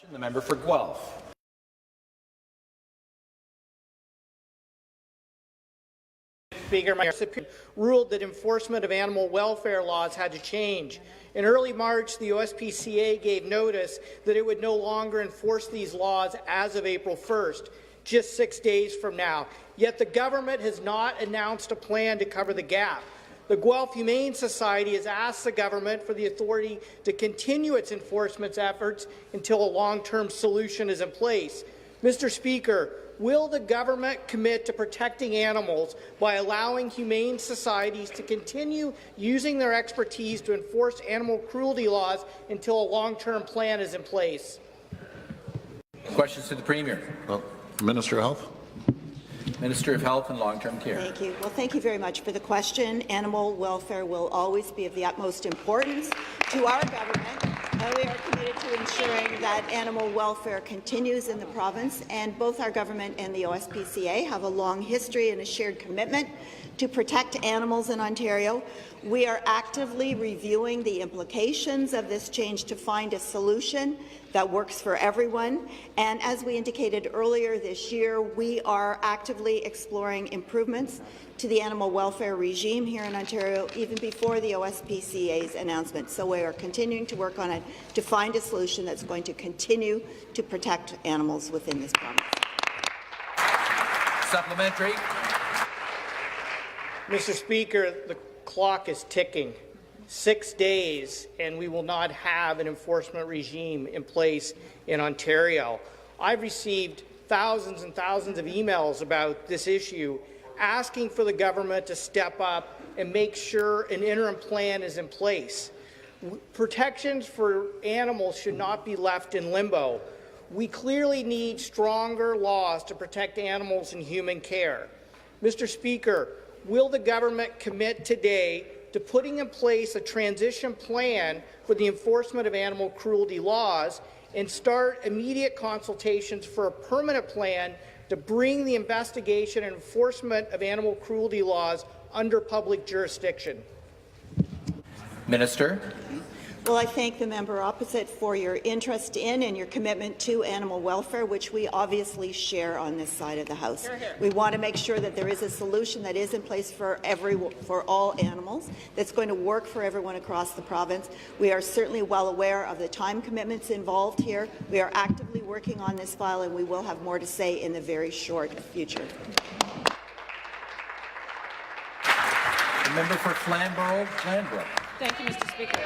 The member for Guelph. Speaker, my Superior ruled that enforcement of animal welfare laws had to change. In early March, the OSPCA gave notice that it would no longer enforce these laws as of April 1st, just 6 days from now. Yet the government has not announced a plan to cover the gap. The Guelph Humane Society has asked the government for the authority to continue its enforcement efforts until a long-term solution is in place. Mr. Speaker, will the government commit to protecting animals by allowing humane societies to continue using their expertise to enforce animal cruelty laws until a long-term plan is in place? Questions to the Premier. Well, Minister of Health. Minister of Health and Long-Term Care. Thank you. Well, thank you very much for the question. Animal welfare will always be of the utmost importance to our government. We are committed to ensuring that animal welfare continues in the province, and both our government and the OSPCA have a long history and a shared commitment to protect animals in Ontario. We are actively reviewing the implications of this change to find a solution that works for everyone. And as we indicated earlier this year, we are actively exploring improvements to the animal welfare regime here in Ontario, even before the OSPCA's announcement. So we are continuing to work on it to find a solution that's going to continue to protect animals within this province. Supplementary. Mr. Speaker, the clock is ticking. 6 days, and we will not have an enforcement regime in place in Ontario. I've received thousands and thousands of emails about this issue, asking for the government to step up and make sure an interim plan is in place. Protections for animals should not be left in limbo. We clearly need stronger laws to protect animals in human care. Mr. Speaker, will the government commit today to putting in place a transition plan for the enforcement of animal cruelty laws and start immediate consultations for a permanent plan to bring the investigation and enforcement of animal cruelty laws under public jurisdiction? Minister. Well, I thank the member opposite for your interest in and your commitment to animal welfare, which we obviously share on this side of the House. We want to make sure that there is a solution that is in place for all animals, that's going to work for everyone across the province. We are certainly well aware of the time commitments involved here. We are actively working on this file, and we will have more to say in the very short future. The member for Flamborough. Thank you, Mr. Speaker.